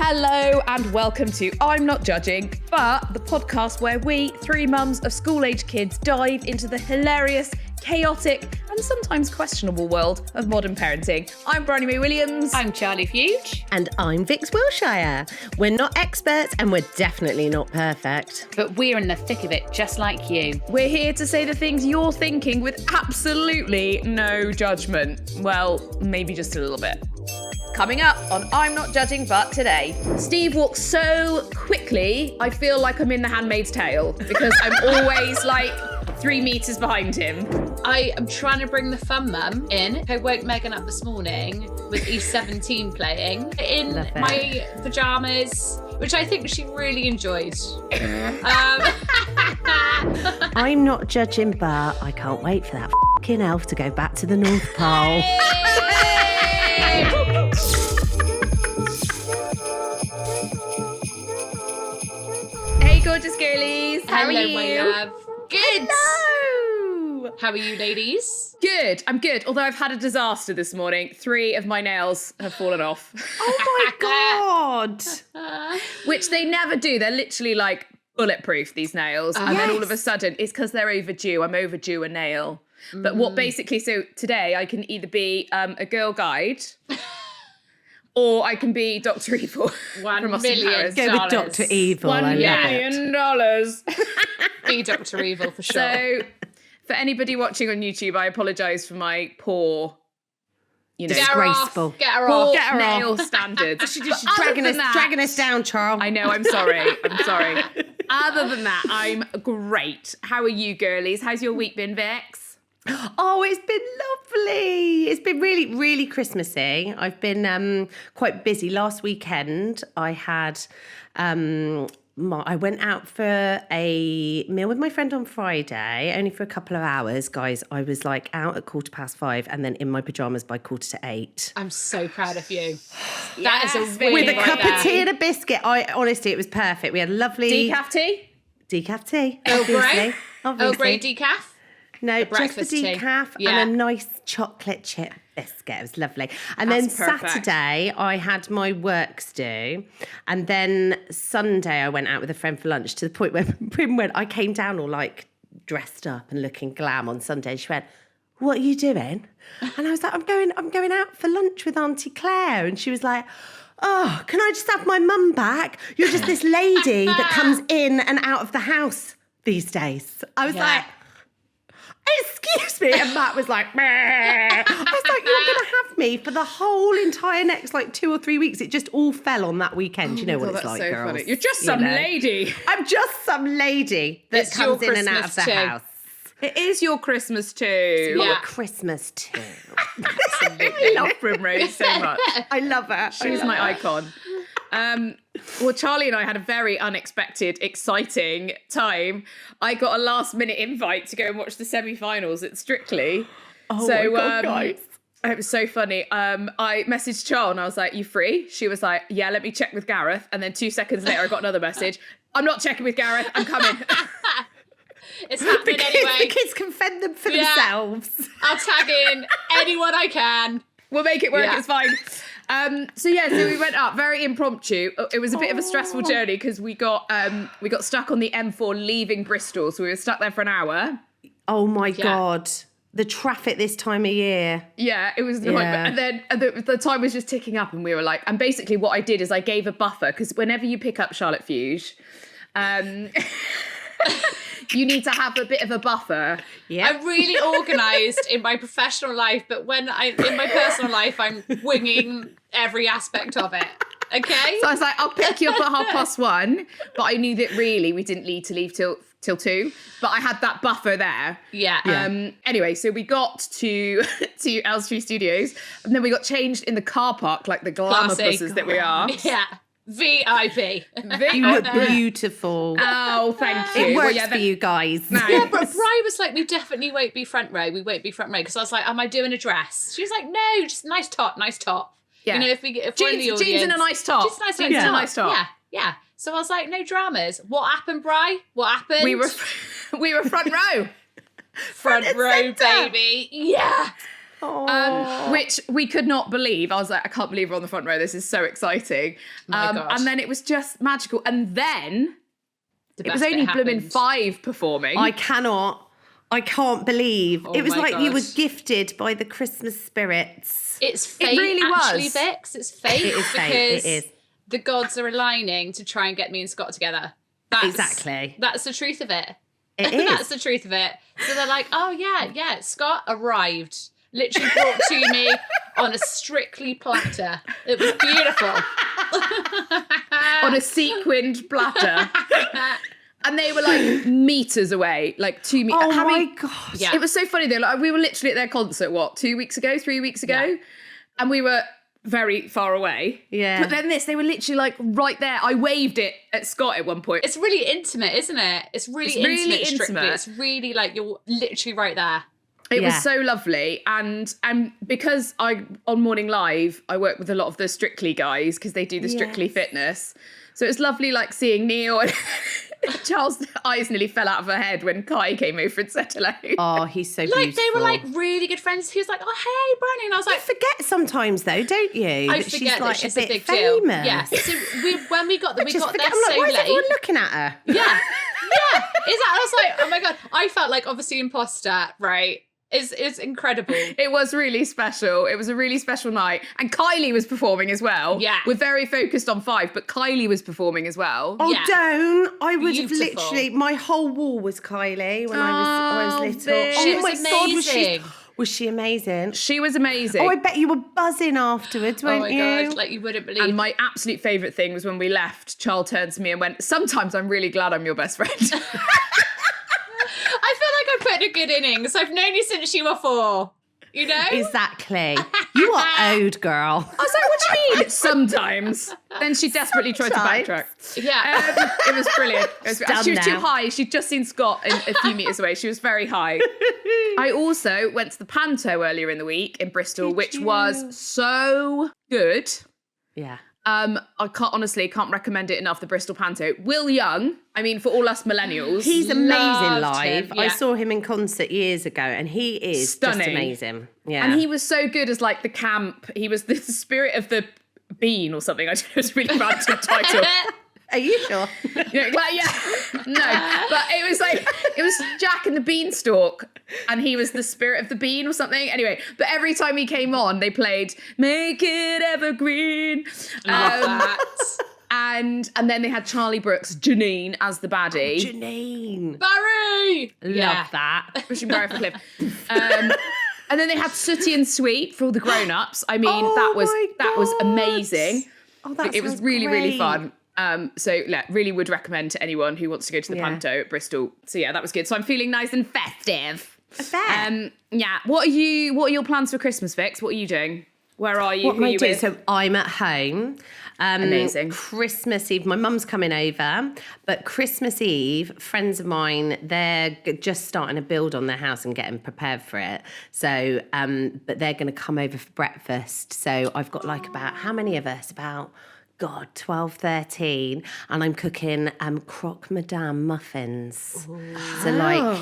Hello and welcome to I'm Not Judging, but the podcast where we, three mums of school-age kids, dive into the hilarious, chaotic and sometimes questionable world of modern parenting. I'm Briony May Williams. I'm Charlie Fuge. And I'm Vix Wilshire. We're not experts and we're definitely not perfect. But we're in the thick of it, just like you. We're here to say the things you're thinking with absolutely no judgment. Well, maybe just a little bit. Coming up on I'm Not Judging, but today, Steve walks so quickly, I feel like I'm in The Handmaid's Tale because I'm always like 3 meters behind him. I am trying to bring the fun mum in. I woke Megan up this morning with E17 playing in my pyjamas, which I think she really enjoyed. I'm not judging, but I can't wait for that f***ing elf to go back to the North Pole. Hey, gorgeous girlies. How are you? Hello, my love. Good. Hello. How are you, ladies? Good. I'm good. Although I've had a disaster this morning. 3 of my nails have fallen off. Oh my God. Which they never do. They're literally like bulletproof, these nails. And then all of a sudden, it's because they're overdue. I'm overdue a nail. But what basically, so today I can either be a girl guide or I can be Dr. Evil from Austin Powers. Go with Dr. Evil. $1 million. Be Dr. Evil for sure. So for anybody watching on YouTube, I apologise for my poor, Disgraceful. Get her poor off. Get her nail standards. She's But other dragging than us down, Charles. I know, I'm sorry. Other than that, I'm great. How are you, girlies? How's your week been, Vix? Oh, it's been lovely. It's been really, really Christmassy. I've been quite busy. Last weekend, I had I went out for a meal with my friend on Friday, only for a couple of hours. Guys, I was like out at 5:15 and then in my pyjamas by 7:45. I'm so proud of you. That is a win With a right cup there. of tea and a biscuit. Honestly, it was perfect. We had lovely Decaf tea? decaf tea. Earl Grey? Obviously. Earl Grey decaf? No, just the breakfast tea. decaf Yeah. and a nice chocolate chip biscuit. It was lovely. And That's then perfect. Saturday, I had my works due. And then Sunday, I went out with a friend for lunch to the point where Prim went, I came down all like dressed up and looking glam on Sunday. She went, what are you doing? And I was like, I'm going out for lunch with Auntie Claire. And she was like, oh, can I just have my mum back? You're just this lady that comes in and out of the house these days. I was like, excuse me. And Matt was like, meh. I was like, you're going to have me for the whole entire next like 2 or 3 weeks. It just all fell on that weekend. You know what it's like, so girls. funny. You're just some lady. I'm just some lady that It's your comes in and out of the Christmas too. house. It is your Christmas too. Your Yeah. Christmas too. I love Primrose so much. I love her. She's my icon. Well, Charlie and I had a very unexpected, exciting time. I got a last-minute invite to go and watch the semi-finals at Strictly. Oh So, my God, guys. It was so funny. I messaged Charles and I was like, you free? She was like, yeah, let me check with Gareth. And then 2 seconds later, I got another message. I'm not checking with Gareth. I'm coming. It's happening anyway. The kids can fend them for themselves. I'll tag in anyone I can. We'll make it work. Yeah. It's fine. So we went up very impromptu. It was a bit of a stressful journey because we got stuck on the M4 leaving Bristol. So we were stuck there for an hour. Oh my God. The traffic this time of year. Yeah, it was annoying. Yeah. And then the time was just ticking up and we were like, and basically what I did is I gave a buffer because whenever you pick up Charlotte Fuge, you need to have a bit of a buffer. Yeah. I'm really organised in my professional life, but in my personal life, I'm winging every aspect of it. Okay? So I was like, I'll pick you up at 1:30, but I knew that really we didn't need to leave till 2, but I had that buffer there. Yeah. Anyway, so we got to Elstree Studios and then we got changed in the car park like the glamour Classy. pusses that we are. Yeah. VIP. You look beautiful. Oh, thank you. It works Well, for you guys. Yeah, but Bri was like, we definitely won't be front row. We won't be front row. Because I was like, am I doing a dress? She was like, no, just nice top. Yeah. You know, if we're in the audience. Jeans and a nice top. Just nice Jeans and a top. nice top. Yeah. So I was like, no dramas. What happened, Bri? What happened? We were front row. front row, and centre. baby. Yeah. which we could not believe. I was like, I can't believe we're on the front row. This is so exciting. My God. And then it was just magical. And then The it was best only bit blooming happened. 5 performing. I can't believe. Oh it was my like you were gosh. gifted by the Christmas spirits. It's fate, really actually, was. Vix. It's fate. It is fate, because it is. the gods are aligning to try and get me and Scott together. That's, Exactly. That's the truth of it. It is. That's the truth of it. So they're like, oh, yeah, Scott arrived. Literally brought to me on a Strictly platter. It was beautiful. on a sequined platter. And they were like meters away, like 2 meters. Oh my gosh. Yeah. It was so funny though. Like we were literally at their concert, 3 weeks ago? Yeah. And we were very far away. Yeah. But then they were literally like right there. I waved it at Scott at one point. It's really intimate, isn't it? It's really intimate, Strictly. It's really like you're literally right there. It was Yeah. so lovely. And because on Morning Live, I work with a lot of the Strictly guys because they do the Strictly Yes. fitness. So it was lovely like seeing Neil and Charles' eyes nearly fell out of her head when Kai came over and said hello. Oh, he's so beautiful. Like they were like really good friends. He was like, oh, hey, Briony. And I was You like, forget sometimes though, don't you? I that forget that she's a a bit big deal. famous. Yeah. So when we got there, we Just got forget. there I'm like, so why is late. everyone looking at her? Yeah. Exactly. I was like, oh my God. I felt like obviously imposter, right? It's incredible. It was really special. It was a really special night. And Kylie was performing as well. Yeah. We're very focused on 5, but Kylie was performing as well. Oh, Yeah. don't! I would have Beautiful. literally. My whole wall was Kylie when I was little. babe. She oh was my God, amazing. was she amazing? She was amazing. Oh, I bet you were buzzing afterwards, Oh weren't my you? God. Like you wouldn't believe. And my absolute favourite thing was when we left, Charles turned to me and went, sometimes I'm really glad I'm your best friend. I feel like I put in a good innings. I've known you since you were 4. You know? Exactly. You are owed, girl. I was like, what do you mean? Sometimes. Then she desperately tried to Sometimes. backtrack. Yeah. It was brilliant. done She was too now. high. She'd just seen Scott a few metres away. She was very high. I also went to the panto earlier in the week in Bristol, which was so good. Yeah. I can't recommend it enough, the Bristol panto. Will Young, I mean, for all us millennials. He's amazing Loved live. him, I yeah. saw him in concert years ago and he is Stunning. just amazing. Yeah. And he was so good as like the camp. He was the spirit of the bean or something. I don't know, it's a really random title. Are you sure? Yeah, no, but it was Jack and the Beanstalk, and he was the spirit of the bean or something. Anyway, but every time he came on, they played "Make It Evergreen," Love that. and then they had Charlie Brooks, Janine as the baddie. Janine. Barry! Love that. Pushing Barry off a cliff. And then they had Sooty and Sweet for all the grown-ups. I mean, Oh that my was God. amazing. Oh, that It was sounds really, really great. fun. So really would recommend to anyone who wants to go to the Yeah. panto at Bristol. So yeah, that was good. So I'm feeling nice and festive. bet. Yeah. What are your plans for Christmas, Vix? What are you doing? Where are you? What Who am are I you doing? with? So I'm at home. Amazing. Christmas Eve, my mum's coming over, but Christmas Eve, friends of mine, they're just starting to build on their house and getting prepared for it. So, but they're going to come over for breakfast. So I've got like about, how many of us? About, God, 12, 13. And I'm cooking croque madame muffins. So like...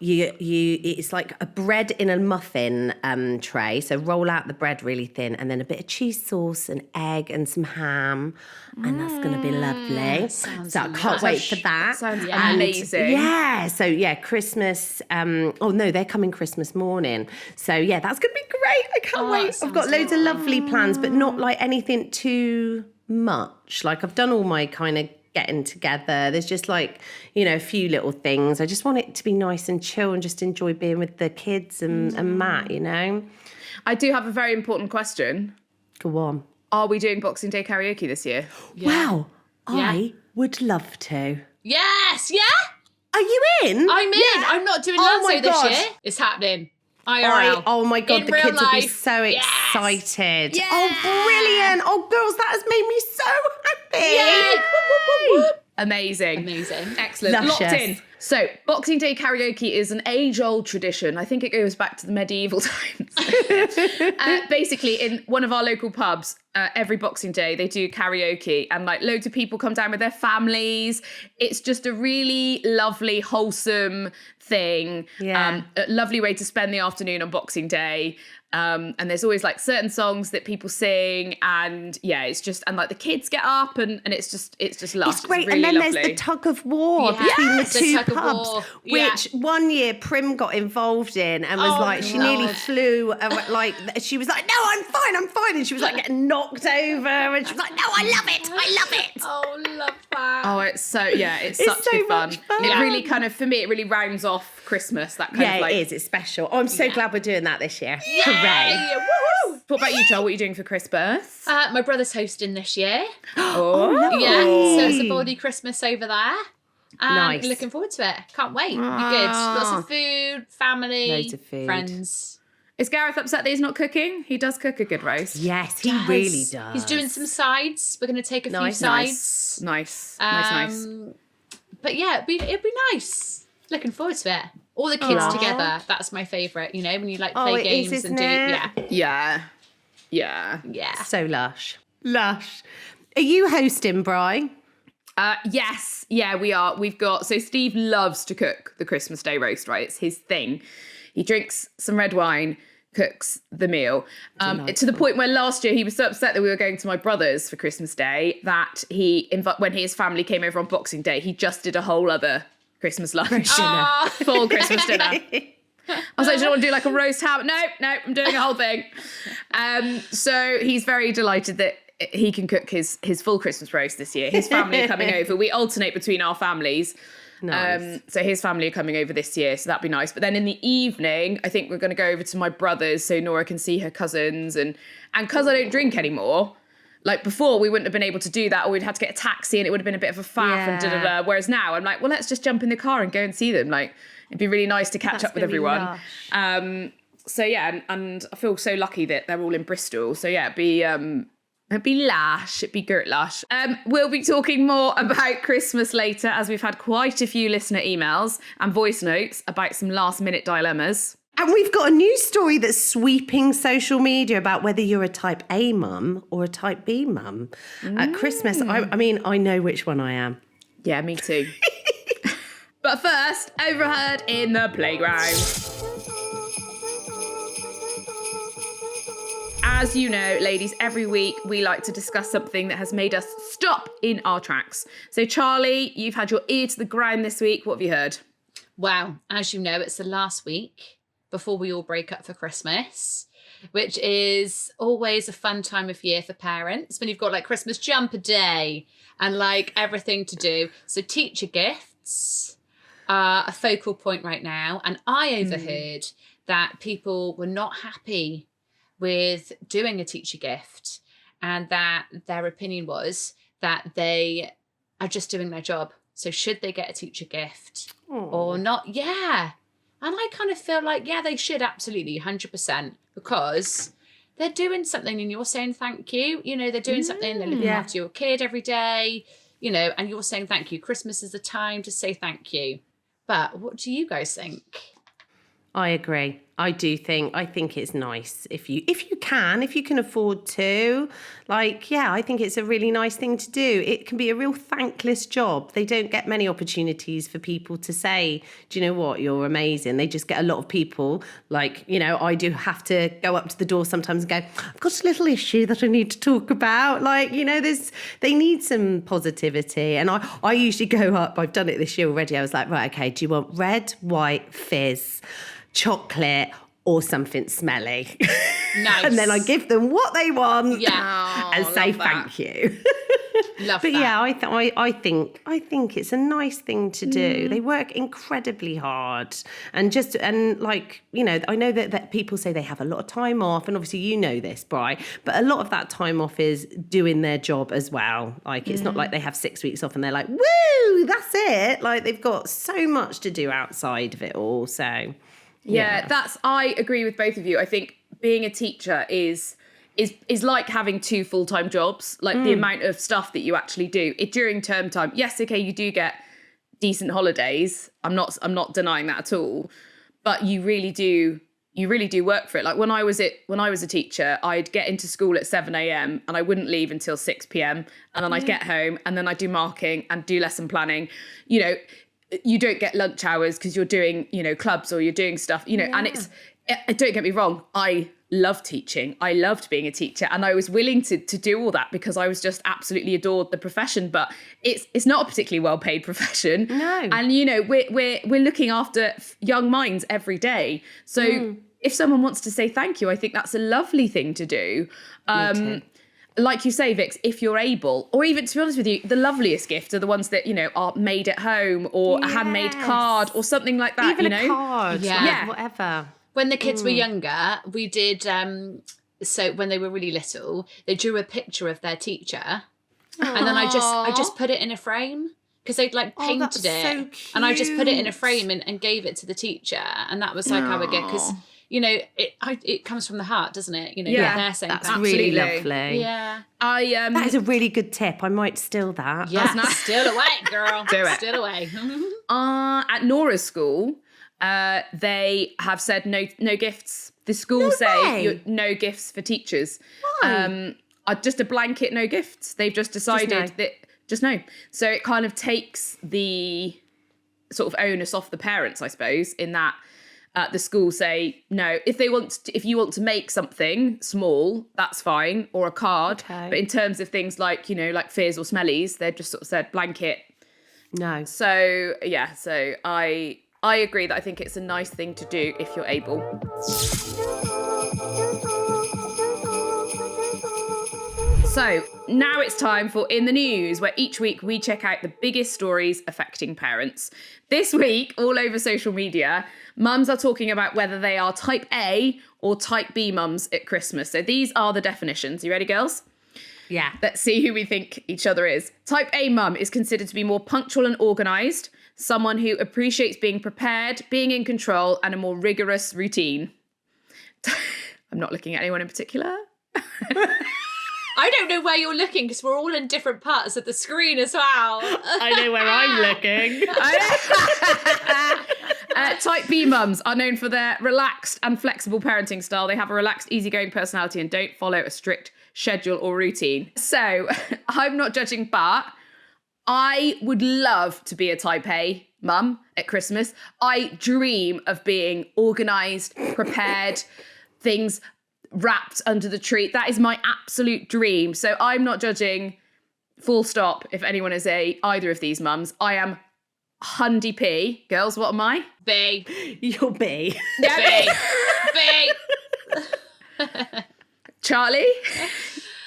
it's like a bread in a muffin tray. So roll out the bread really thin and then a bit of cheese sauce, an egg and some ham. And that's going to be lovely. So I can't wait for that. Sounds And amazing. yeah. So yeah, Christmas. Oh no, they're coming Christmas morning. So yeah, that's going to be great. I can't wait. I've got loads of lovely plans, but not like anything too much. Like I've done all my kind of getting together. There's just like, a few little things. I just want it to be nice and chill and just enjoy being with the kids and Matt, I do have a very important question. Go on. Are we doing Boxing Day karaoke this year? Wow. Yeah. I would love to. Yes, yeah? Are you in? I'm in. Yeah. I'm not doing Oh my Lanzo this God. year. It's happening. IRL. Oh my God, In the real kids will be life. so Yes. excited. Yes. Oh, brilliant. Oh, girls, that has made me so happy. Yay. Whoop, whoop, whoop, whoop. Amazing. Amazing. Excellent. Luscious. Locked in. So, Boxing Day karaoke is an age-old tradition. I think it goes back to the medieval times. Basically, in one of our local pubs, every Boxing Day, they do karaoke and like loads of people come down with their families. It's just a really lovely, wholesome thing. Yeah. A lovely way to spend the afternoon on Boxing Day. And there's always like certain songs that people sing, and yeah, it's just, and like the kids get up and it's just lush. It's great. It's really and then lovely. there's the tug of war between Yes, the the two tug of pubs, war. which one year Prim got involved in and was like, she nearly flew, like, she was like, no, I'm fine. And she was like getting knocked over. And she was like, no, I love it. Oh, love that. Oh, it's such so good fun. much fun. It really kind of, for me, it really rounds off Christmas. That kind of like. It is. It's special. Oh, I'm so glad we're doing that this year. Yay! Hooray. Woo! What about you, Joel? What are you doing for Christmas? My brother's hosting this year. Oh, lovely. Yeah, so it's a body Christmas over there. Nice. Looking forward to it. Can't wait. Be good. Lots of food, family, Loads of food. friends. Is Gareth upset that he's not cooking? He does cook a good roast. Yes, he really does. He's doing some sides. We're going to take a few sides. Nice. But yeah, it'd be nice. Looking forward to it. All the kids together. That's my favourite. You know, when you like play games is, and do Yeah. So lush. Are you hosting, Bri? Yes. Yeah, we are. So Steve loves to cook the Christmas Day roast, right? It's his thing. He drinks some red wine, cooks the meal. To the point where last year he was so upset that we were going to my brother's for Christmas Day that when his family came over on Boxing Day, he just did a whole other Christmas lunch. Full Christmas dinner. I was like, do you want to do like a roast ham? No, I'm doing a whole thing. So he's very delighted that he can cook his full Christmas roast this year. His family are coming over. We alternate between our families. Nice. So his family are coming over this year, so that'd be nice. But then in the evening, I think we're going to go over to my brother's so Nora can see her cousins. And because I don't drink anymore, like before we wouldn't have been able to do that, or we'd had to get a taxi and it would have been a bit of a faff and da-da-da. Whereas now I'm like, well, let's just jump in the car and go and see them. Like, it'd be really nice to catch up with everyone. So yeah, and I feel so lucky that they're all in Bristol. So yeah, it'd be lash. It'd be girt lash. We'll be talking more about Christmas later, as we've had quite a few listener emails and voice notes about some last minute dilemmas. And we've got a news story that's sweeping social media about whether you're a type A mum or a type B mum at Christmas. I mean, I know which one I am. Yeah, me too. But first, Overheard in the playground. As you know, ladies, every week we like to discuss something that has made us stop in our tracks. So, Charlie, you've had your ear to the ground this week. What have you heard? Wow. As you know, it's the last week before we all break up for Christmas, which is always a fun time of year for parents when you've got like Christmas jumper day and like everything to do. So teacher gifts are a focal point right now. And I overheard that people were not happy with doing a teacher gift, and that their opinion was that they are just doing their job. So should they get a teacher gift or not? Yeah. And I kind of feel like, yeah, they should, absolutely, 100%, because they're doing something and you're saying thank you. You know, they're doing something, they're looking after your kid every day, you know, and you're saying thank you. Christmas is the time to say thank you. But what do you guys think? I agree. I think it's nice if you can afford to. Like, yeah, I think it's a really nice thing to do. It can be a real thankless job. They don't get many opportunities for people to say, do you know what, you're amazing. They just get a lot of people, like, you know, I do have to go up to the door sometimes and go, I've got a little issue that I need to talk about. Like, you know, they need some positivity. And I usually go up, I've done it this year already. I was like, right, okay, do you want red, white, fizz, chocolate, or something smelly? Nice. And then I give them what they want, and say thank you. Love but that. yeah, I think it's a nice thing to do. They work incredibly hard, and like, you know, I know that people say they have a lot of time off, and obviously you know this, Bri, but a lot of that time off is doing their job as well. Like, it's not like they have 6 weeks off and they're like, woo, that's it. Like, they've got so much to do outside of it all. So yeah, I agree with both of you. I think being a teacher is like having 2 full-time jobs. Like, the amount of stuff that you actually do during term time. Yes, okay, you do get decent holidays. I'm not denying that at all. But you really do work for it. Like, when I was a teacher, I'd get into school at 7 a.m. and I wouldn't leave until 6 p.m. And then I'd get home and then I'd do marking and do lesson planning. You know, you don't get lunch hours because you're doing, you know, clubs or you're doing stuff, you know, and don't get me wrong, I loved teaching. I loved being a teacher, and I was willing to do all that because I was just absolutely adored the profession. But it's not a particularly well paid profession. No. And you know, we're looking after young minds every day. So if someone wants to say thank you, I think that's a lovely thing to do. Like you say, Vix, if you're able, or even, to be honest with you, the loveliest gifts are the ones that, you know, are made at home, or a handmade card or something like that. Even you know, a card, Yeah. whatever. When the kids were younger, we did, so when they were really little, they drew a picture of their teacher. And then I just put it in a frame. Because they'd like painted it. So and I just put it in a cute. frame and gave it to the teacher. And that was like how I get, because, you know, it comes from the heart, doesn't it? You know, Yeah, they're saying That's thank really you. lovely. Yeah. That is a really good tip. I might steal that. Yeah, still away, girl. Do it. Still away. At Nora's school, they have said no gifts. The school way. no gifts for teachers. Why? Just a blanket no gifts. They've just decided that just no. So it kind of takes the sort of onus off the parents, I suppose, in that the school say no. If you want to make something small, that's fine, or a card. Okay. But in terms of things like, you know, like fizz or smellies, they've just sort of said blanket. No. So yeah, so I agree that I think it's a nice thing to do if you're able. So now it's time for In the News, where each week we check out the biggest stories affecting parents. This week, all over social media, mums are talking about whether they are type A or type B mums at Christmas. So these are the definitions. You ready, girls? Yeah. Let's see who we think each other is. Type A mum is considered to be more punctual and organised, someone who appreciates being prepared, being in control, and a more rigorous routine. I'm not looking at anyone in particular. I don't know where you're looking because we're all in different parts of the screen as well. I know where I'm looking. Type B mums are known for their relaxed and flexible parenting style. They have a relaxed, easygoing personality and don't follow a strict schedule or routine. So I'm not judging, but I would love to be a type A mum at Christmas. I dream of being organised, prepared, things wrapped under the tree. That is my absolute dream. So I'm not judging, full stop, if anyone is either of these mums. I am Hundy P. Girls, what am I? B. You'll be. Yeah, B. B. Charlie?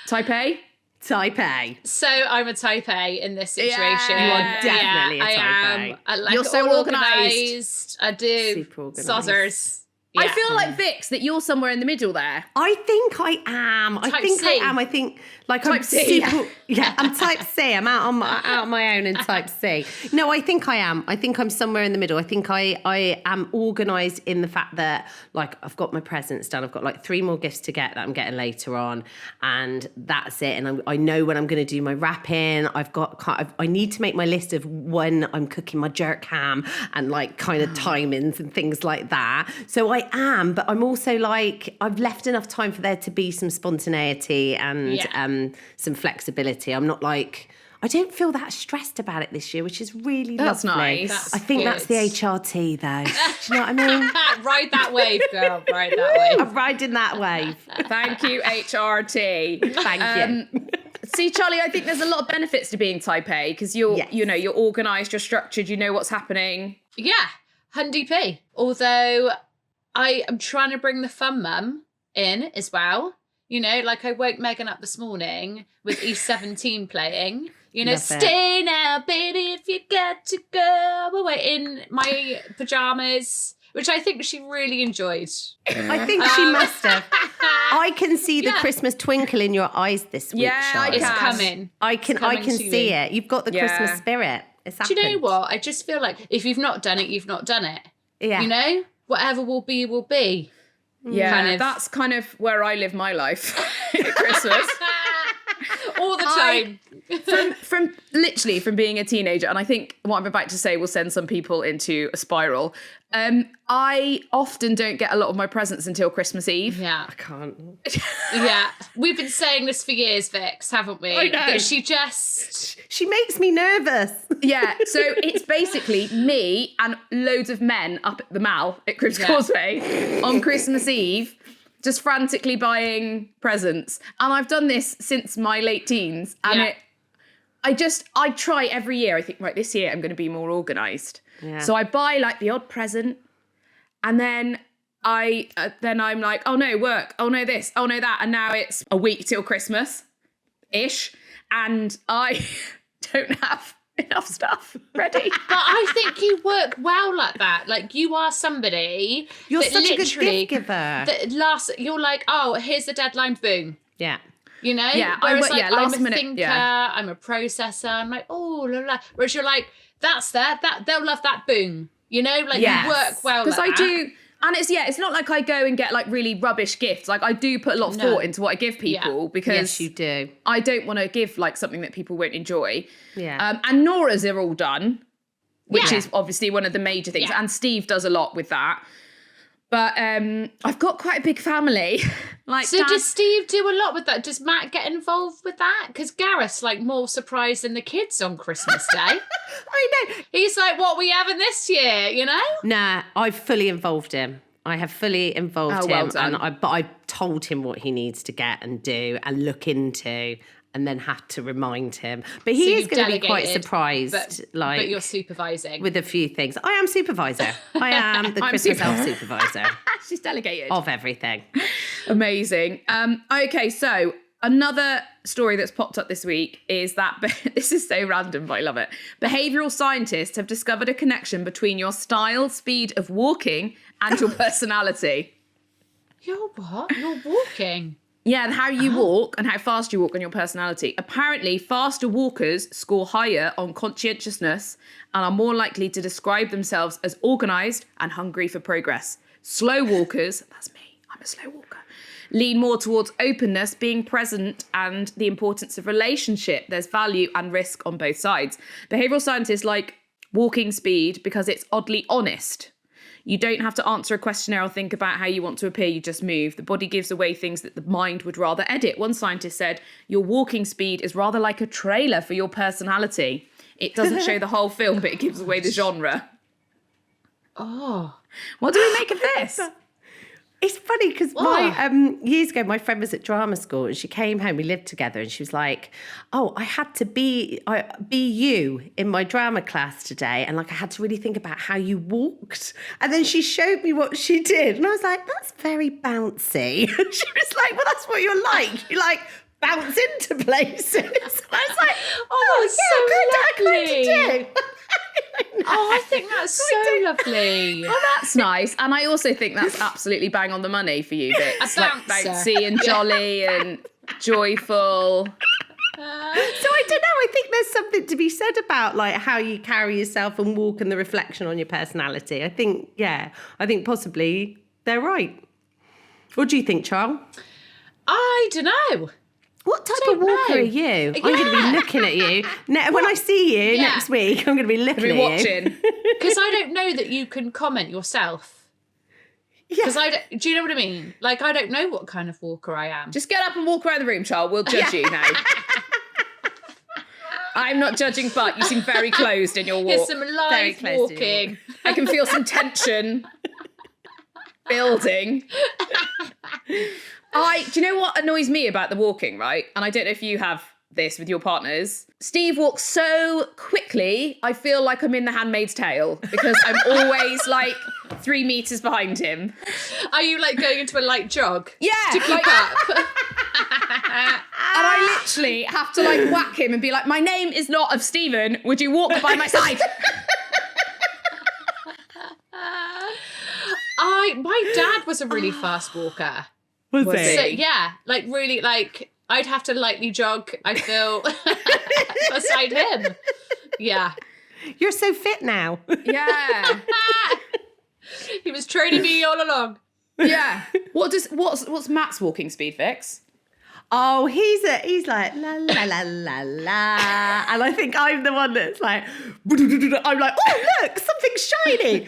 Type A? Type A. So I'm a type A in this situation. You are definitely a type I am. A. I like You're so all organised. I do. Super organised. Sozzers. I Yeah. feel like Vix, that you're somewhere in the middle there. I think I am. Type I think C. I am. I think like Type I'm C. super. Yeah, I'm type C. I'm out on my own in type C. No, I think I am. I think I'm somewhere in the middle. I think I am organised in the fact that like I've got my presents done. I've got like 3 more gifts to get that I'm getting later on, and that's it. And I know when I'm going to do my wrapping. I need to make my list of when I'm cooking my jerk ham and like kind of timings and things like that. So I am, but I'm also like I've left enough time for there to be some spontaneity and some flexibility. I'm not like I don't feel that stressed about it this year, which is really That's lovely. nice. I think that's the good. HRT though. Do you know what I mean? Ride that wave, girl. Ride that wave. I'm riding that wave. Thank you, HRT. Thank you. See, Charlie, I think there's a lot of benefits to being type A because you're organised, you're structured, you know what's happening. Yeah, Hundy P. Although I am trying to bring the fun mum in as well. You know, like I woke Megan up this morning with E17 playing. You know, Love it. stay now, baby, if you got to go away in my pajamas, which I think she really enjoyed. I think she must have. I can see the Yeah. Christmas twinkle in your eyes this week, Yeah, I Charlotte. It's can. coming. I can coming to see you. it. You've got the Yeah. Christmas spirit. It's Do you know happened. what? I just feel like if you've not done it, you've not done it. Yeah. You know? Whatever will be, will be. Yeah, Kind of. that's kind of where I live my life at Christmas. All the time. from literally from being a teenager, and I think what I'm about to say will send some people into a spiral. I often don't get a lot of my presents until Christmas Eve. Yeah. I can't. Yeah. We've been saying this for years, Vix, haven't we? I know. That she just... She makes me nervous. Yeah, so it's basically me and loads of men up at the Mall at Cribs Yeah. Causeway on Christmas Eve just frantically buying presents. And I've done this since my late teens. And I try every year. I think, right, this year I'm going to be more organised. Yeah. So I buy like the odd present, and then I'm like, oh no, work, oh no this, oh no that, and now it's a week till Christmas-ish, and I don't have enough stuff ready. But I think you work well like that. Like, you are somebody You're that such a good literally, gift giver. You're like, oh, here's the deadline, boom. Yeah. You know? Yeah, Whereas I'm a thinker, I'm a processor, I'm like, oh, la la. Whereas you're like, that's that they'll love that, boom. You know, like, you work well because like I do. And it's not like I go and get like really rubbish gifts. Like, I do put a lot of thought into what I give people because Yes, you do. I don't want to give like something that people won't enjoy. Yeah. And Nora's are all done, which Yeah. is obviously one of the major things. Yeah. And Steve does a lot with that. But I've got quite a big family. Like, So does Steve do a lot with that? Does Matt get involved with that? Because Gareth's like more surprised than the kids on Christmas Day. I know. He's like, what are we having this year, you know? Nah, I've fully involved him. I have fully involved well him, done. and I told him what he needs to get and do and look into, and then have to remind him. But he So is you've going to be quite delegated, surprised, but you're supervising. with a few things. I am supervisor. I am the Christmas elf supervisor she's delegated. of everything. Amazing. Okay, so another story that's popped up this week is that, this is so random, but I love it. Behavioural scientists have discovered a connection between your style, speed of walking, and your personality. You're what? You're walking. Yeah, and how you walk and how fast you walk and your personality. Apparently, faster walkers score higher on conscientiousness and are more likely to describe themselves as organised and hungry for progress. Slow walkers, that's me, I'm a slow walker, lean more towards openness, being present, and the importance of relationship. There's value and risk on both sides. Behavioural scientists like walking speed because it's oddly honest. You don't have to answer a questionnaire or think about how you want to appear, you just move. The body gives away things that the mind would rather edit. One scientist said, your walking speed is rather like a trailer for your personality. It doesn't show the whole film, but it gives away the genre. Oh. What do we make of this? It's funny because years ago, my friend was at drama school and she came home, we lived together, and she was like, oh, I had to be you in my drama class today. And like, I had to really think about how you walked. And then she showed me what she did. And I was like, that's very bouncy. And she was like, well, that's what you're like. You like bounce into places. And I was like, Oh, so lovely. I kind of do. Oh, I think that's so lovely. Oh, that's nice. And I also think that's absolutely bang on the money for you, Vix. A Like bouncer. bouncy and jolly and joyful. So I don't know. I think there's something to be said about like how you carry yourself and walk and the reflection on your personality. I think possibly they're right. What do you think, Charles? I don't know. What type Don't of walker know. are you? I'm going to Yeah. be looking at you. When I see you Yeah. next week, I'm going to be looking Be at you. watching. Because I don't know that you can comment yourself. Yeah. Because do you know what I mean? Like, I don't know what kind of walker I am. Just get up and walk around the room, Charles. We'll judge you now. I'm not judging, but you seem very closed in your walk. Here's some live close to your walking. I can feel some tension building. Do you know what annoys me about the walking, right? And I don't know if you have this with your partners. Steve walks so quickly, I feel like I'm in The Handmaid's Tale because I'm always like 3 meters behind him. Are you like going into a light jog? Yeah, To keep like, up? and I literally have to like whack him and be like, my name is not of Stephen. Would you walk by my side? My dad was a really fast walker. Was he? it? So yeah, like really, like I'd have to lightly jog, I feel, beside him. Yeah. You're so fit now. Yeah. He was training me all along. Yeah. What's Matt's walking speed, Vix? Oh, he's like la la la la la, and I think I'm the one that's like, I'm like, oh look, something's shiny,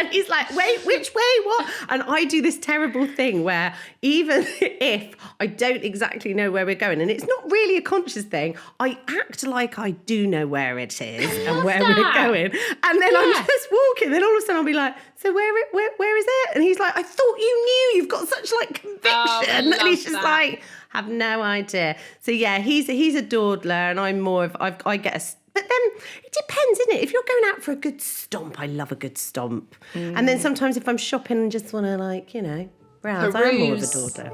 And he's like, wait, which way, what? And I do this terrible thing where even if I don't exactly know where we're going, and it's not really a conscious thing, I act like I do know where it is and where we're going. And then I'm just walking, then all of a sudden I'll be like, so where is it? And he's like, I thought you knew, you've got such like conviction. And he's just like, have no idea. So yeah, he's a dawdler, and I'm more of, I get a, but then it depends, isn't it? If you're going out for a good stomp, I love a good stomp. And then sometimes if I'm shopping and just want to like, browse, I'm more of a dawdler.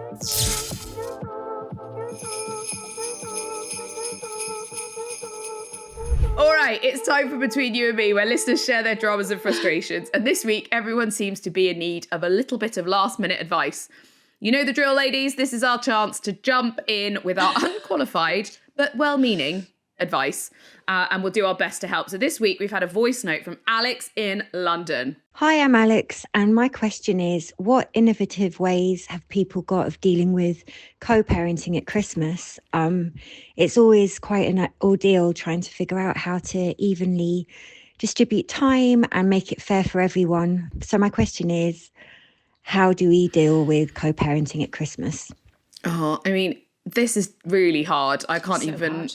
All right, it's time for Between You and Me, where listeners share their dramas and frustrations. And this week, everyone seems to be in need of a little bit of last-minute advice. You know the drill, ladies. This is our chance to jump in with our unqualified but well-meaning advice, and we'll do our best to help. So this week, we've had a voice note from Alex in London. Hi, I'm Alex, and my question is, what innovative ways have people got of dealing with co-parenting at Christmas? It's always quite an ordeal trying to figure out how to evenly distribute time and make it fair for everyone. So my question is, how do we deal with co-parenting at Christmas? Oh, I mean, this is really hard. I can't even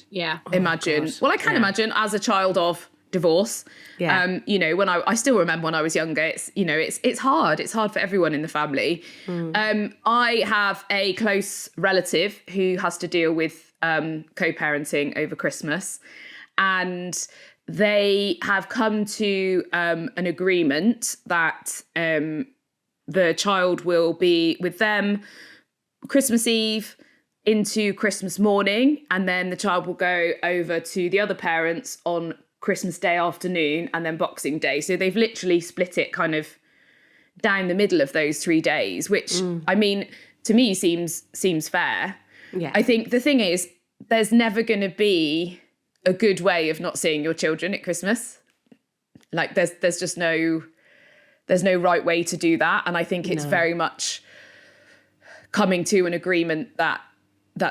imagine. Well, I can imagine as a child of divorce. Yeah. When I still remember when I was younger, it's hard. It's hard for everyone in the family. I have a close relative who has to deal with co-parenting over Christmas, and they have come to an agreement that the child will be with them Christmas Eve into Christmas morning, and then the child will go over to the other parents on Christmas Day afternoon and then Boxing Day. So they've literally split it kind of down the middle of those 3 days, which I mean, to me seems fair. Yeah. I think the thing is, there's never going to be a good way of not seeing your children at Christmas. Like there's just no right way to do that. And I think it's very much coming to an agreement that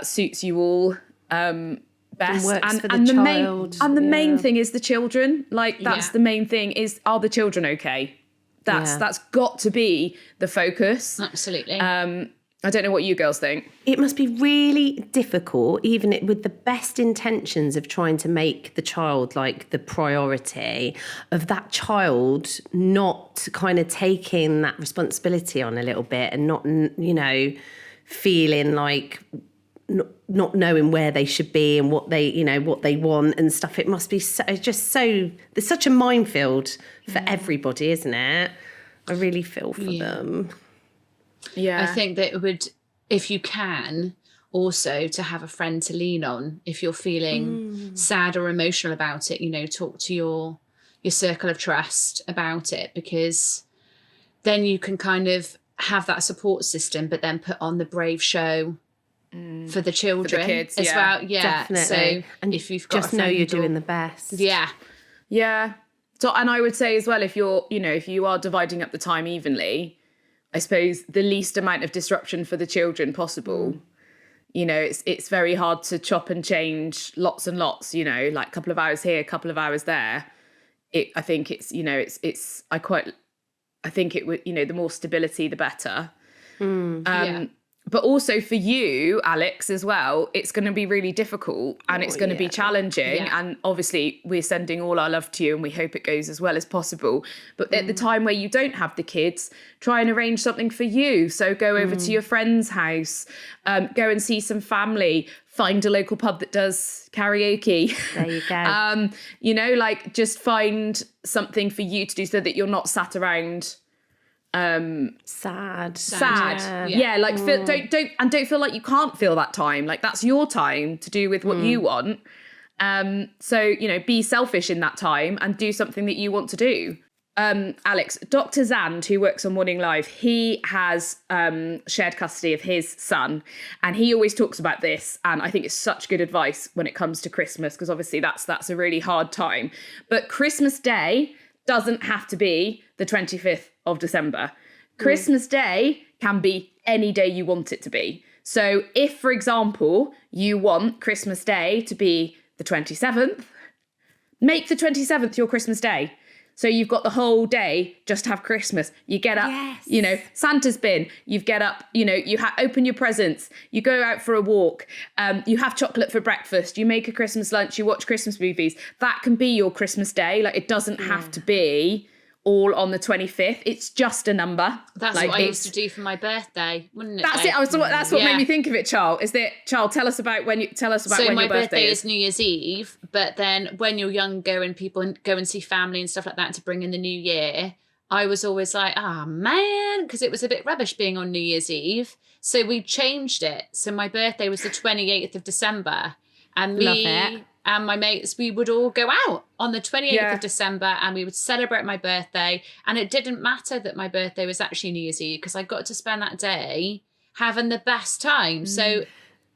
suits you all best, and the main thing is the children. Like that's the main thing is, are the children okay? That's got to be the focus. Absolutely. I don't know what you girls think. It must be really difficult, even with the best intentions of trying to make the child like the priority, of that child not kind of taking that responsibility on a little bit and not, feeling like not knowing where they should be and what they want and stuff. It must be there's such a minefield for everybody, isn't it? I really feel for them. Yeah. I think that it would, if you can, also to have a friend to lean on if you're feeling sad or emotional about it, talk to your circle of trust about it, because then you can kind of have that support system, but then put on the brave show for the children, for the kids, as well. Yeah, definitely. So and if you've got just know you're doing the best. Yeah. So, and I would say as well, if you are dividing up the time evenly, I suppose the least amount of disruption for the children possible. It's very hard to chop and change lots and lots. Like a couple of hours here, a couple of hours there. I think I think it would, the more stability, the better. But also for you, Alex, as well, it's going to be really difficult and it's going to be challenging. Yeah. And obviously we're sending all our love to you and we hope it goes as well as possible. But at the time where you don't have the kids, try and arrange something for you. So go over to your friend's house, go and see some family, find a local pub that does karaoke. There you go. Just find something for you to do so that you're not sat around sad. Don't feel like you can't feel that time. Like that's your time to do with what you want. So be selfish in that time and do something that you want to do. Alex, Dr. Zand, who works on Morning Live, he has shared custody of his son, and he always talks about this, and I think it's such good advice when it comes to Christmas, because obviously that's a really hard time. But Christmas Day doesn't have to be the 25th of December. Christmas Day can be any day you want it to be. So if, for example, you want Christmas Day to be the 27th, make the 27th your Christmas Day. So you've got the whole day just to have Christmas. You get up, Santa's bin. You get up, you open your presents. You go out for a walk. You have chocolate for breakfast. You make a Christmas lunch. You watch Christmas movies. That can be your Christmas day. Like, it doesn't have to be all on the 25th. It's just a number. That's like, what I used to do for my birthday, wouldn't it? That's it. That's what made me think of it, Charles. Tell us about when your birthday is. So my birthday is New Year's Eve, but then when you're younger and people go and see family and stuff like that to bring in the new year, I was always like, man, because it was a bit rubbish being on New Year's Eve. So we changed it. So my birthday was the 28th of December. And me and my mates, we would all go out on the 28th of December and we would celebrate my birthday. And it didn't matter that my birthday was actually New Year's Eve because I got to spend that day having the best time. So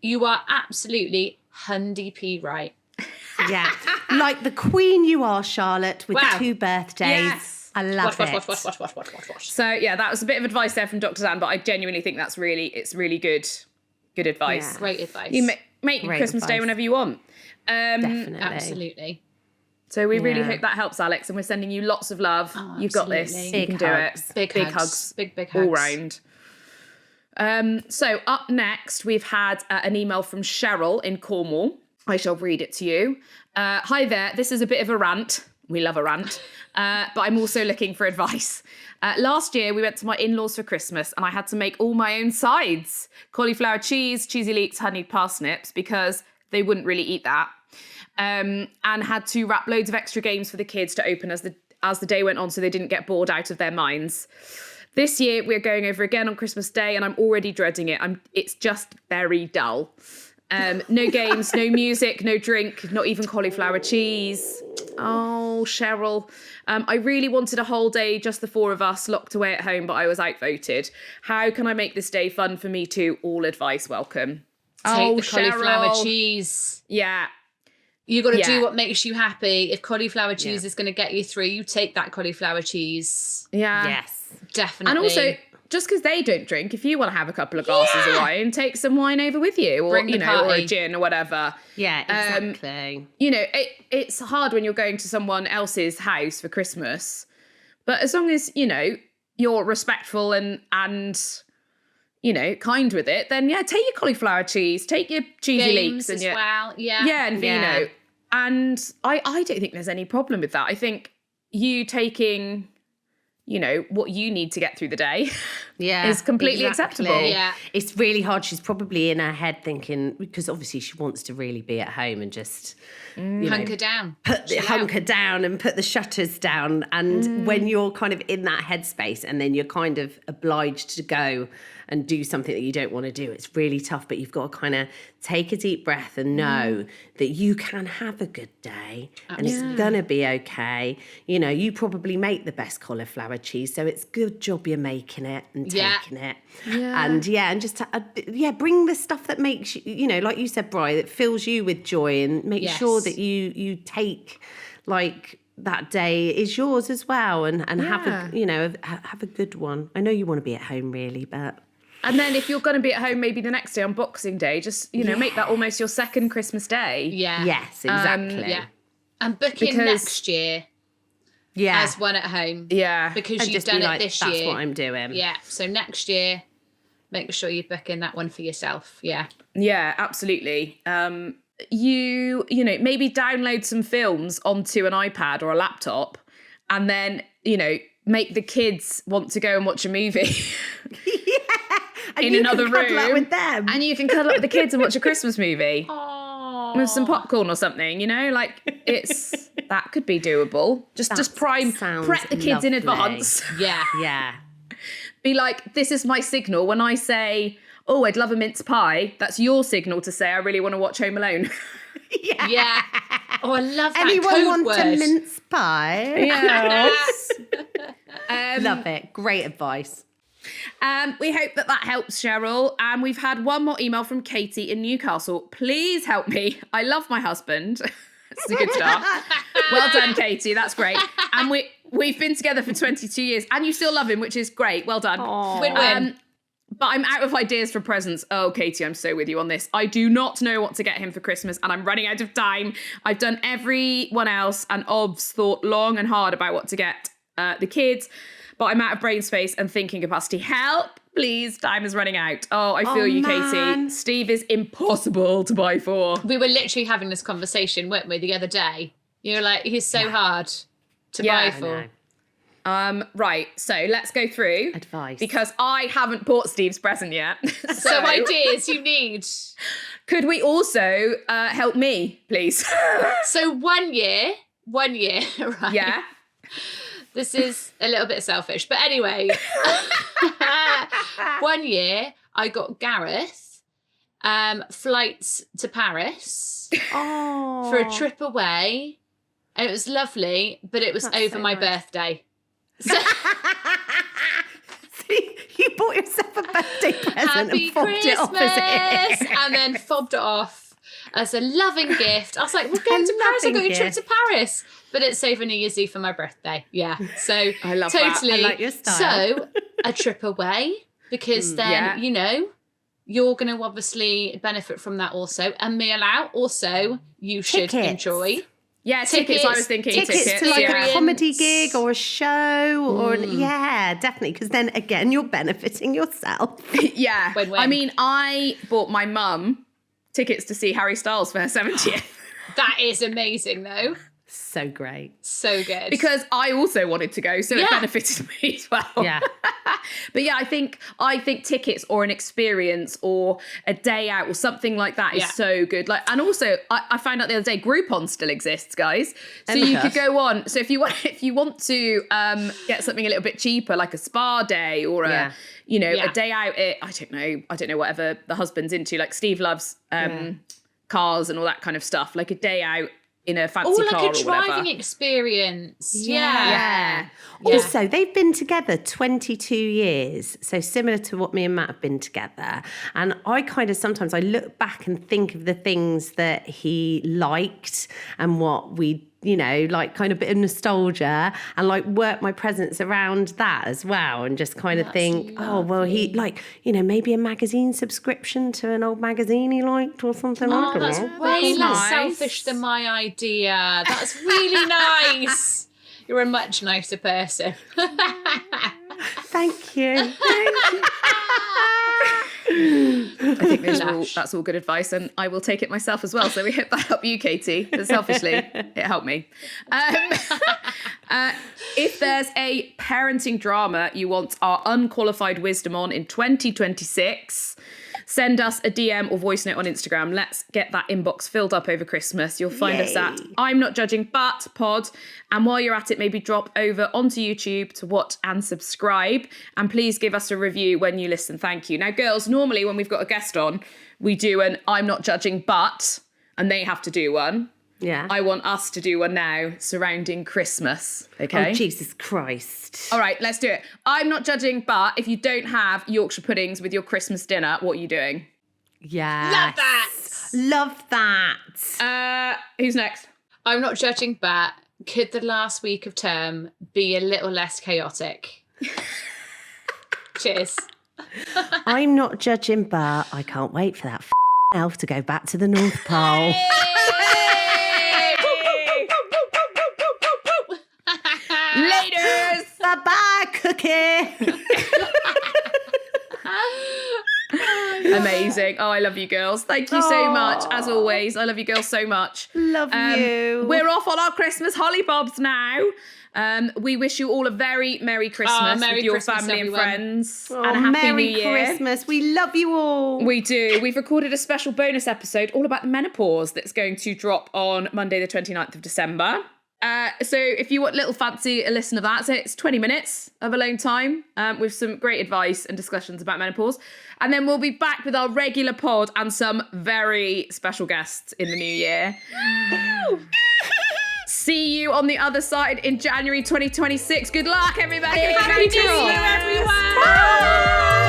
you are absolutely hundy p right. Yeah. Like the queen you are, Charlotte, with 2 birthdays. Yes. I love it. So yeah, that was a bit of advice there from Dr. Dan, but I genuinely think it's really good advice. Yeah. Great advice. You make Christmas Day whenever you want. Definitely. Absolutely. So we really hope that helps, Alex, and we're sending you lots of love. You've got this. Big you can hugs. do it. Big hugs. Big hugs. All round. So up next, we've had an email from Cheryl in Cornwall. I shall read it to you. Hi there. This is a bit of a rant. We love a rant. But I'm also looking for advice. Last year, we went to my in-laws for Christmas and I had to make all my own sides. Cauliflower cheese, cheesy leeks, honeyed parsnips, because they wouldn't really eat that. And had to wrap loads of extra games for the kids to open as the day went on so they didn't get bored out of their minds. This year, we're going over again on Christmas Day and I'm already dreading it. It's just very dull. No games, no music, no drink, not even cauliflower cheese. Oh, Cheryl. I really wanted a whole day, just the 4 of us, locked away at home, but I was outvoted. How can I make this day fun for me too? All advice welcome. Take the cauliflower cheese. Yeah. You got to do what makes you happy. If cauliflower cheese is going to get you through, you take that cauliflower cheese. Yeah. Yes. Definitely. And also, just because they don't drink, if you want to have a couple of glasses of wine, take some wine over with you, or or a gin or whatever. Yeah, exactly. It's hard when you're going to someone else's house for Christmas, but as long as you're respectful and kind with it, then take your cauliflower cheese, take your cheesy leeks as well, and vino, and I don't think there's any problem with that. I think you taking what you need to get through the day is completely acceptable. Yeah. It's really hard. She's probably in her head thinking, because obviously she wants to really be at home and just hunker down. Hunker down and put the shutters down. And when you're kind of in that headspace and then you're kind of obliged to go and do something that you don't want to do, it's really tough. But you've got to kind of take a deep breath and know that you can have a good day and it's going to be okay. You probably make the best cauliflower cheese, so it's good job you're making it and taking it. Yeah. And just bring the stuff that makes you, like you said, Bri, that fills you with joy, and make sure that you take like that day is yours as well, and have a good one. I know you want to be at home really, but. And then if you're going to be at home, maybe the next day on Boxing Day, just, make that almost your second Christmas day. Yeah. Yes, exactly. And book in next year. Yeah. As one at home. Yeah. Because you've done it this year. That's what I'm doing. Yeah. So next year, make sure you book in that one for yourself. Yeah. Yeah, absolutely. You maybe download some films onto an iPad or a laptop and then, make the kids want to go and watch a movie. In another room with them. And you can cuddle up with the kids and watch a Christmas movie. Aww. With some popcorn or something, that could be doable. Just prep the kids in advance. Yeah. Be like, this is my signal when I say, oh, I'd love a mince pie. That's your signal to say I really want to watch Home Alone. Yeah. Oh, I love that Anyone code want word. a mince pie? Yes. Love it. Great advice. We hope that helps, Cheryl. And we've had one more email from Katie in Newcastle. Please help me. I love my husband. It's a good start. Well done, Katie. That's great. And we've been together for 22 years and you still love him, which is great. Well done. Win-win. But I'm out of ideas for presents. Oh, Katie, I'm so with you on this. I do not know what to get him for Christmas and I'm running out of time. I've done everyone else and Ob's thought long and hard about what to get the kids, but I'm out of brain space and thinking capacity. Help, please. Time is running out. Oh, I feel you, man. Katie. Steve is impossible to buy for. We were literally having this conversation, weren't we, the other day? You were like, he's so hard to buy for. Right, so let's go through Advice. because I haven't bought Steve's present yet. So ideas you need. Could we also help me, please? So 1 year, right? Yeah. This is a little bit selfish, but anyway, 1 year I got Gareth flights to Paris for a trip away, and it was lovely, but it was over my birthday. So, you bought yourself a birthday present Happy and fobbed it off as Christmas, it. and then fobbed it off as a loving gift. I was like, we're going to Paris. I got you a trip to Paris. But it's over New Year's Eve for my birthday. Yeah. So I love that. totally. I like your style. So a trip away, because then, you know, you're going to obviously benefit from that also. A meal out also you should Tickets. enjoy. Yeah, tickets. I was thinking Tickets to like yeah. a comedy gig or a show or yeah, definitely, because then again you're benefiting yourself. Yeah. Win-win. I mean, I bought my mum tickets to see Harry Styles for her 70th. That is amazing though. So great. So good. Because I also wanted to go, so it benefited me as well. Yeah. But yeah, I think tickets or an experience or a day out or something like that is so good. Like, and also I found out the other day Groupon still exists, guys. So you could go on. So if you want to get something a little bit cheaper, like a spa day or a day out. I don't know whatever the husband's into. Like Steve loves cars and all that kind of stuff. Like a day out in a fancy car or whatever. Or like a driving experience. Yeah. Also, they've been together 22 years, so similar to what me and Matt have been together. And I kind of sometimes I look back and think of the things that he liked and what we, like kind of a bit of nostalgia, and like work my presents around that as well, and just kind of think, oh, well, he like, maybe a magazine subscription to an old magazine he liked or something. I don't that's know. way less nice. selfish than my idea. That's really nice. You're a much nicer person. Thank you. I think that's all good advice, and I will take it myself as well. So we hope that helped you, Katie. But selfishly, it helped me. If there's a parenting drama you want our unqualified wisdom on in 2026, send us a DM or voice note on Instagram. Let's get that inbox filled up over Christmas. You'll find us at I'm Not Judging But Pod. And while you're at it, maybe drop over onto YouTube to watch and subscribe. And please give us a review when you listen. Thank you. Now, girls, normally when we've got a guest on, we do an I'm Not Judging But, and they have to do one. Yeah. I want us to do one now surrounding Christmas. Okay. Oh, Jesus Christ. All right, let's do it. I'm not judging, but if you don't have Yorkshire puddings with your Christmas dinner, what are you doing? Yeah. Love that. Love that. Who's next? I'm not judging, but could the last week of term be a little less chaotic? Cheers. I'm not judging, but I can't wait for that elf to go back to the North Pole. Laters! Bye-bye, Cookie. Amazing. Oh, I love you girls. Thank you so much. As always, I love you girls so much. Love you. We're off on our Christmas hollybobs now. We wish you all a very Merry Christmas Merry with your Christmas, family everyone. and friends. And a Happy Merry New Year. Christmas. We love you all. We do. We've recorded a special bonus episode all about the menopause that's going to drop on Monday the 29th of December. So if you want a little fancy a listen of that, so it's 20 minutes of alone time with some great advice and discussions about menopause. And then we'll be back with our regular pod and some very special guests in the new year. See you on the other side in January 2026. Good luck, everybody. Happy New Year, everyone. Bye.